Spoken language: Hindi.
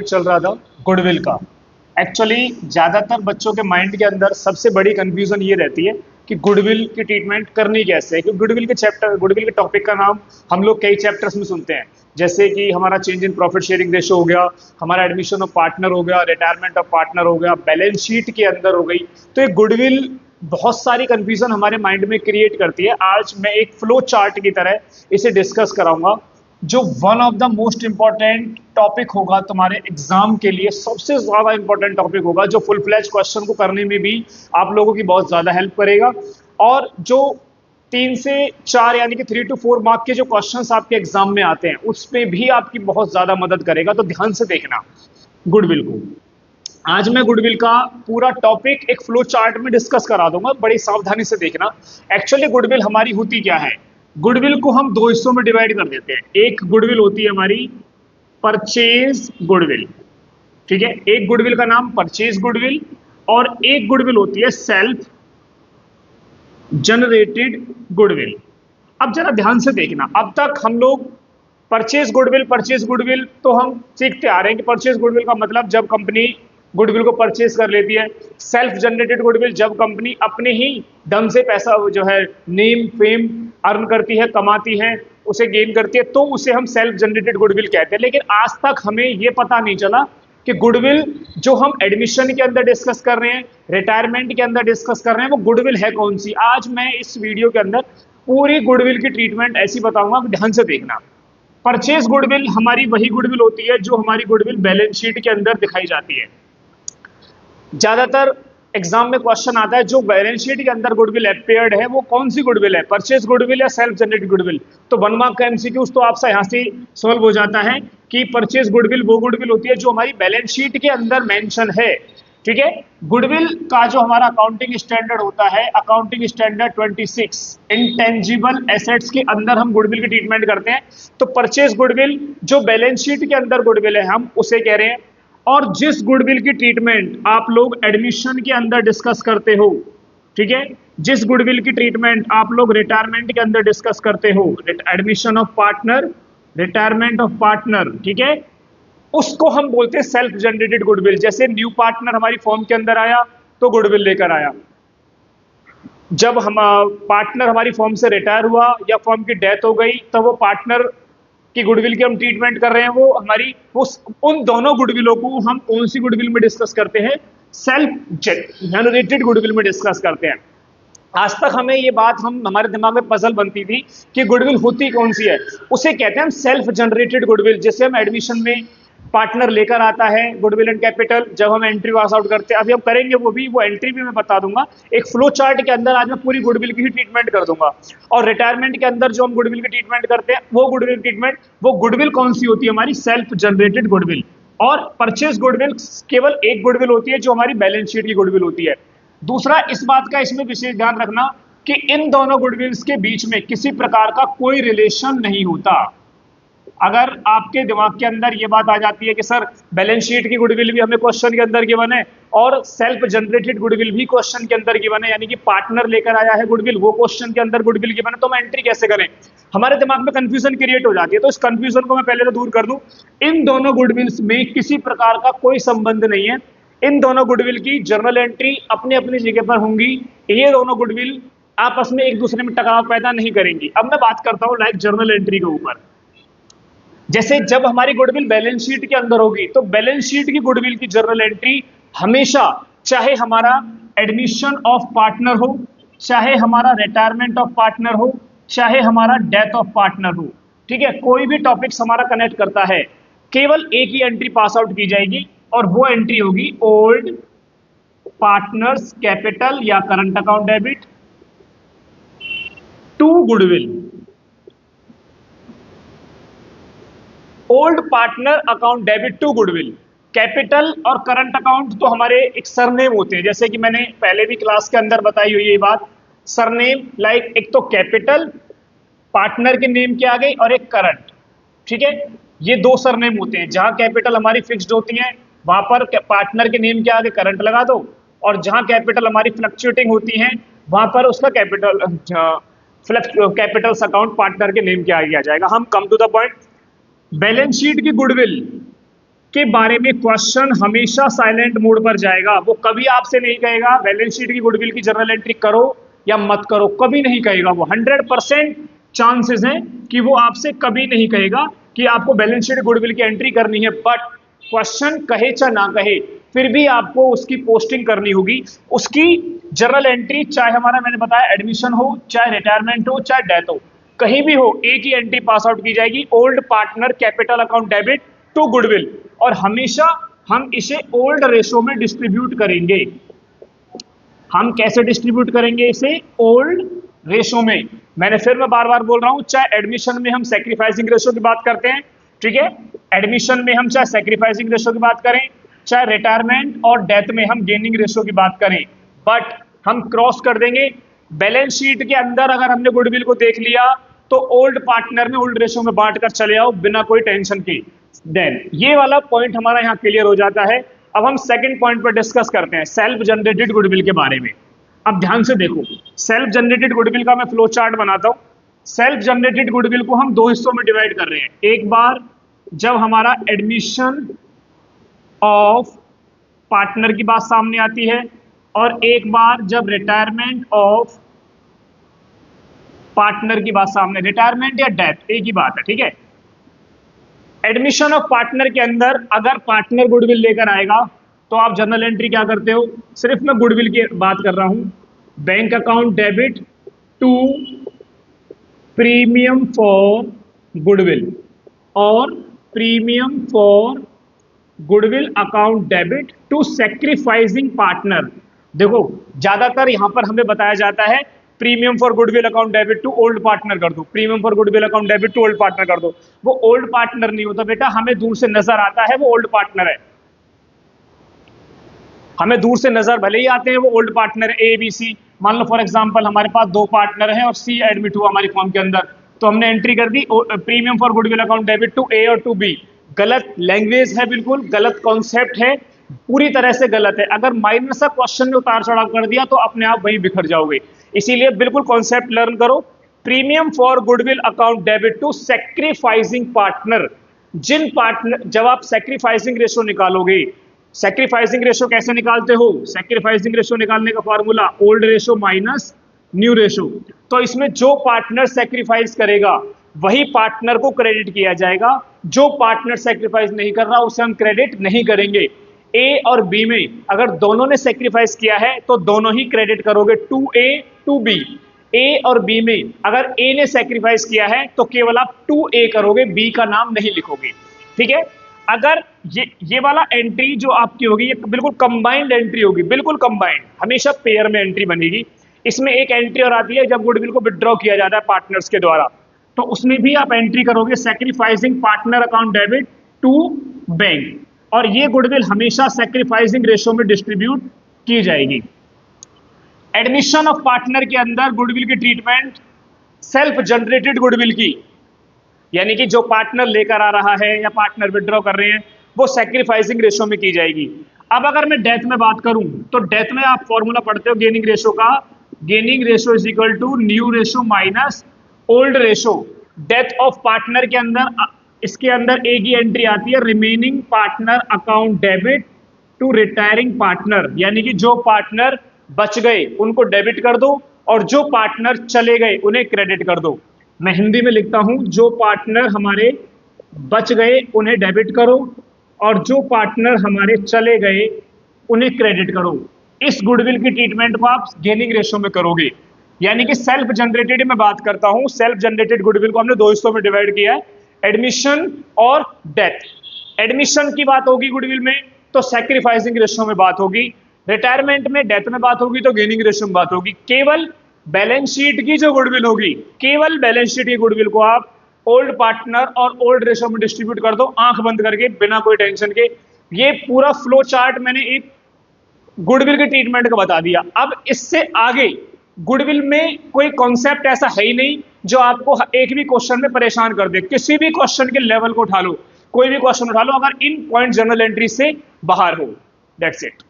चल रहा था गुडविल का। एक्चुअली ज़्यादातर बच्चों के माइंड के अंदर सबसे बड़ी कंफ्यूजन ये रहती है कि गुडविल की ट्रीटमेंट करनी कैसे है, क्योंकि गुडविल के टॉपिक का नाम हम लोग कई चैप्टर्स में सुनते हैं, जैसे कि हमारा change in profit sharing ratio हो गया, हमारा एडमिशन ऑफ पार्टनर हो गया, रिटायरमेंट ऑफ पार्टनर हो गया, बैलेंस शीट के अंदर हो गई। तो ये गुडविल बहुत सारी कंफ्यूजन हमारे माइंड में क्रिएट करती है। आज मैं एक फ्लो चार्ट की तरह इसे डिस्कस कराऊंगा, जो one of the most important topic होगा तुम्हारे एग्जाम के लिए, सबसे ज्यादा इंपॉर्टेंट टॉपिक होगा, जो फुल फ्लैज क्वेश्चन को करने में भी आप लोगों की बहुत ज्यादा हेल्प करेगा, और जो 3 से 4 यानी कि 3 to 4 मार्क के जो क्वेश्चंस आपके एग्जाम में आते हैं उसमें भी आपकी बहुत ज्यादा मदद करेगा। तो ध्यान से देखना गुडविल को। आज मैं गुडविल का पूरा टॉपिक एक फ्लो चार्ट में डिस्कस करा दूंगा, बड़ी सावधानी से देखना। एक्चुअली गुडविल हमारी होती क्या है, गुडविल को हम दो हिस्सों में डिवाइड कर देते हैं। एक गुडविल होती है हमारी परचेज गुडविल, ठीक है, एक गुडविल का नाम परचेज गुडविल, और एक गुडविल होती है सेल्फ जनरेटेड गुडविल। अब जरा ध्यान से देखना, अब तक हम लोग परचेज गुडविल तो हम सीखते आ रहे हैं कि परचेज गुडविल का मतलब जब कंपनी गुडविल को परचेज कर लेती है। सेल्फ जनरेटेड गुडविल जब कंपनी अपने ही दम से पैसा जो है नेम फेम अर्न करती है, कमाती है, उसे गेन करती है, तो उसे हम सेल्फ जनरेटेड गुडविल कहते हैं। लेकिन आज तक हमें यह पता नहीं चला कि गुडविल जो हम एडमिशन के अंदर डिस्कस कर रहे हैं, रिटायरमेंट के अंदर डिस्कस कर रहे हैं, वो गुडविल है कौन सी। आज मैं इस वीडियो के अंदर पूरी गुडविल की ट्रीटमेंट ऐसी बताऊंगा, ध्यान से देखना। परचेज गुडविल हमारी वही गुडविल होती है जो हमारी गुडविल बैलेंस शीट के अंदर दिखाई जाती है। ज्यादातर एग्जाम में क्वेश्चन आता है जो बैलेंस शीट के अंदर गुडविल अपेयर्ड है वो कौन सी गुडविल है, परचेज गुडविल या सेल्फ जनरेटेड गुडविल। तो 1 मार्क का एमसीक्यूज तो आपसे यहां से सॉल्व हो जाता है कि परचेज गुडविल वो गुडविल होती है जो हमारी बैलेंस शीट के अंदर मेंशन है, ठीक है। गुडविल का जो हमारा अकाउंटिंग स्टैंडर्ड होता है, अकाउंटिंग स्टैंडर्ड 26 इंटेंजिबल एसेट्स के अंदर हम गुडविल की ट्रीटमेंट करते हैं। तो परचेज गुडविल जो बैलेंस शीट के अंदर गुडविल है हम उसे कह रहे हैं। और जिस गुडविल की ट्रीटमेंट आप लोग एडमिशन के अंदर डिस्कस करते हो, ठीक है, जिस गुडविल की ट्रीटमेंट आप लोग रिटायरमेंट के अंदर डिस्कस करते हो, admission of partner, retirement of partner, ठीक है, उसको हम बोलते हैं सेल्फ जनरेटेड गुडविल। जैसे न्यू पार्टनर हमारी फॉर्म के अंदर आया तो गुडविल लेकर आया, जब हम पार्टनर हमारी फॉर्म से रिटायर हुआ या फॉर्म की डेथ हो गई तो वो पार्टनर की गुडविल की हम ट्रीटमेंट कर रहे हैं, वो हमारी उन दोनों गुडविलों को हम कौन सी गुडविल में डिस्कस करते हैं, सेल्फ जनरेटेड गुडविल में डिस्कस करते हैं। आज तक हमें ये बात हमारे दिमाग में पजल बनती थी कि गुडविल होती कौन सी है, उसे कहते हैं हम सेल्फ जनरेटेड गुडविल। जैसे हम एडमिशन में पार्टनर लेकर आता है गुडविल एंड कैपिटल, जब हम एंट्री पास आउट करते हैं, अभी हम करेंगे वो एंट्री भी मैं बता दूंगा एक फ्लो चार्ट के अंदर। आज मैं पूरी गुडविल की ही ट्रीटमेंट कर दूंगा। और रिटायरमेंट के अंदर जो हम गुडविल की ट्रीटमेंट करते हैं वो गुडविल कौन सी होती है, हमारी सेल्फ जनरेटेड गुडविल। और परचेज गुडविल केवल एक गुडविल होती है जो हमारी बैलेंस शीट की गुडविल होती है। दूसरा, इस बात का इसमें विशेष ध्यान रखना कि इन दोनों गुडविल्स के बीच में किसी प्रकार का कोई रिलेशन नहीं होता। अगर आपके दिमाग के अंदर ये बात आ जाती है कि सर बैलेंस शीट की गुडविल भी हमें क्वेश्चन के अंदर गिवन है और सेल्फ जनरेटेड गुडविल भी क्वेश्चन के अंदर गिवन है, यानी कि पार्टनर लेकर आया है गुडविल, वो क्वेश्चन के अंदर गुडविल गिवन है, तो हम एंट्री कैसे करें, हमारे दिमाग में कंफ्यूजन क्रिएट हो जाती है। तो इस कंफ्यूजन को मैं पहले तो दूर कर दूं। इन दोनों गुडविल्स में किसी प्रकार का कोई संबंध नहीं है। इन दोनों गुडविल की जर्नल एंट्री अपनी अपनी जगह पर होंगी। ये दोनों गुडविल आपस में एक दूसरे में टकराव पैदा नहीं करेंगी। अब मैं बात करता हूं लाइक जर्नल एंट्री के ऊपर। जैसे जब हमारी गुडविल बैलेंस शीट के अंदर होगी तो बैलेंस शीट की गुडविल की जर्नल एंट्री हमेशा, चाहे हमारा एडमिशन ऑफ पार्टनर हो, चाहे हमारा रिटायरमेंट ऑफ पार्टनर हो, चाहे हमारा डेथ ऑफ पार्टनर हो, ठीक है, कोई भी टॉपिक्स हमारा कनेक्ट करता है, केवल एक ही एंट्री पास आउट की जाएगी और वो एंट्री होगी ओल्ड पार्टनर्स कैपिटल या current account debit to goodwill. Old partner account debit to goodwill. Capital और करंट अकाउंट तो हमारे एक सरनेम होते हैं, जैसे कि मैंने पहले भी क्लास के अंदर बताई हुई ये बात। सरनेम लाइक एक तो कैपिटल पार्टनर के नेम के आगे और एक करंट, ठीक है, ये दो सरनेम होते हैं। जहां कैपिटल हमारी फिक्स्ड होती है वहां पर पार्टनर के नेम के आगे करंट लगा दो, और जहां कैपिटल हमारी फ्लक्चुएटिंग होती है वहां पर उसका कैपिटल्स अकाउंट पार्टनर के नेम के आगे आ जाएगा। हम come to the point, balance sheet की गुडविल के बारे में क्वेश्चन हमेशा साइलेंट मोड पर जाएगा। वो कभी आपसे नहीं कहेगा बैलेंस शीट की गुडविल की जर्नल एंट्री करो या मत करो, कभी नहीं कहेगा। वो 100% चांसेस हैं कि वो आपसे कभी नहीं कहेगा कि आपको बैलेंस शीट गुडविल की एंट्री करनी है। बट क्वेश्चन कहे चाहे ना कहे, फिर भी आपको उसकी पोस्टिंग करनी होगी। उसकी जर्नल एंट्री चाहे हमारा, मैंने बताया, एडमिशन हो, चाहे रिटायरमेंट हो, चाहे डेथ हो, कहीं भी हो, एक ही एंट्री पास आउट की जाएगी, old partner capital account debit to goodwill. और हमेशा हम इसे ओल्ड रेशो में डिस्ट्रीब्यूट करेंगे। हम कैसे डिस्ट्रीब्यूट करेंगे इसे? ओल्ड रेशो में। मैं बार बार बोल रहा हूं, चाहे एडमिशन में हम सैक्रिफाइसिंग रेशो की बात करते हैं, ठीक है, एडमिशन में हम चाहे सैक्रिफाइसिंग रेशो की बात करें, चाहे रिटायरमेंट और डेथ में हम गेनिंग रेशो की बात करें, बट हम क्रॉस कर देंगे। बैलेंस शीट के अंदर अगर हमने गुडविल को देख लिया तो ओल्ड पार्टनर में ओल्ड रेशो में बांट कर चले आओ बिना कोई टेंशन के। देन ये वाला पॉइंट हमारा यहाँ क्लियर हो जाता है। अब हम सेकंड पॉइंट पर डिस्कस करते हैं, सेल्फ जनरेटेड गुडविल के बारे में। अब ध्यान से देखो, सेल्फ जनरेटेड गुडविल का मैं फ्लो चार्ट बनाता हूं। सेल्फ जनरेटेड गुडविल को हम दो हिस्सों में डिवाइड कर रहे हैं। एक बार जब हमारा एडमिशन ऑफ पार्टनर की बात सामने आती है, और एक बार जब रिटायरमेंट ऑफ पार्टनर की बात सामने, रिटायरमेंट या डेथ एक ही बात है, ठीक है। एडमिशन ऑफ पार्टनर के अंदर अगर पार्टनर गुडविल लेकर आएगा तो आप जर्नल एंट्री क्या करते हो? सिर्फ मैं गुडविल की बात कर रहा हूं, bank account debit to premium for goodwill और premium for goodwill account debit to sacrificing partner. देखो ज्यादातर यहां पर हमें बताया जाता है premium for goodwill account debit to old partner कर दो, premium for goodwill account debit to old partner कर दो। वो ओल्ड पार्टनर नहीं होता बेटा, हमें दूर से नजर आता है वो ओल्ड पार्टनर है। हमें दूर से नजर भले ही आते हैं वो old partner A B C. मान लो फॉर एग्जांपल हमारे पास दो पार्टनर हैं और सी एडमिट हुआ हमारी फॉर्म के अंदर, तो हमने एंट्री कर दी premium for goodwill account debit to A और टू बी। गलत लैंग्वेज है, बिल्कुल गलत कॉन्सेप्ट है, पूरी तरह से गलत है। अगर माइनर सा क्वेश्चन में उतार चढ़ाव कर दिया तो अपने आप वहीं बिखर जाओगे। इसीलिए बिल्कुल कॉन्सेप्ट लर्न करो। Premium for goodwill account debit to sacrificing partner. जिन पार्टनर, जब आप सैक्रिफाइसिंग रेशो निकालोगे, सैक्रिफाइसिंग रेशो कैसे निकालते हो? सैक्रिफाइसिंग रेशो निकालने का formula old ratio minus new ratio. तो इसमें जो पार्टनर सैक्रिफाइस करेगा वही पार्टनर को क्रेडिट किया जाएगा, जो पार्टनर सैक्रिफाइस नहीं कर रहा उसे हम क्रेडिट नहीं करेंगे। ए और बी में अगर दोनों ने सैक्रिफाइस किया है तो दोनों ही क्रेडिट करोगे, टू ए टू बी। ए और बी में अगर ए ने सैक्रिफाइस किया है तो केवल आप टू ए करोगे, बी का नाम नहीं लिखोगे, ठीक है। अगर ये वाला एंट्री जो आपकी होगी ये बिल्कुल कंबाइंड एंट्री होगी, बिल्कुल कंबाइंड, हमेशा पेयर में एंट्री बनेगी। इसमें एक एंट्री और आती है जब गुडविल को विड्रॉ किया जाता है पार्टनर्स के द्वारा, तो उसमें भी आप एंट्री करोगे sacrificing partner account debit to bank, और ये गुडविल हमेशा सैक्रिफाइसिंग रेशो में डिस्ट्रीब्यूट की जाएगी। एडमिशन ऑफ पार्टनर के अंदर गुडविल की ट्रीटमेंट सेल्फ जनरेटेड गुडविल की, यानी कि जो पार्टनर लेकर आ रहा है या पार्टनर विड्रॉ कर रहे हैं, वो सैक्रिफाइसिंग रेशो में की जाएगी। अब अगर मैं डेथ में बात करूं तो डेथ में आप फॉर्मूला पढ़ते हो गेनिंग रेशो का, gaining ratio is equal to new ratio minus old ratio. Death of partner के अंदर इसके अंदर एक ही एंट्री आती है, remaining partner account debit to retiring partner, यानी कि जो पार्टनर बच गए उनको डेबिट कर दो और जो पार्टनर चले गए उन्हें क्रेडिट कर दो। मैं हिंदी में लिखता हूं, जो पार्टनर हमारे बच गए उन्हें डेबिट करो और जो पार्टनर हमारे चले गए उन्हें क्रेडिट करो। इस गुडविल की ट्रीटमेंट को आप गेनिंग रेशो में करोगे, यानी कि सेल्फ जनरेटेड में बात करता हूं। सेल्फ जनरेटेड गुडविल को हमने दो हिस्सों में डिवाइड किया है, एडमिशन और डेथ। एडमिशन की बात होगी गुडविल में तो सैक्रिफाइसिंग रेशो में बात होगी, रिटायरमेंट में डेथ में बात होगी तो गेनिंग रेशो में बात होगी। केवल बैलेंस शीट की जो गुडविल होगी, केवल बैलेंस शीट की गुडविल को आप ओल्ड पार्टनर और ओल्ड रेशो में डिस्ट्रीब्यूट कर दो, आंख बंद करके, बिना कोई टेंशन के। ये पूरा फ्लो चार्ट मैंने एक गुडविल की ट्रीटमेंट का बता दिया। अब इससे आगे गुडविल में कोई कॉन्सेप्ट ऐसा है ही नहीं जो आपको एक भी क्वेश्चन में परेशान कर दे। किसी भी क्वेश्चन के लेवल को उठा लो, कोई भी क्वेश्चन उठा लो, अगर इन पॉइंट जर्नल एंट्री से बाहर हो, दैट्स इट।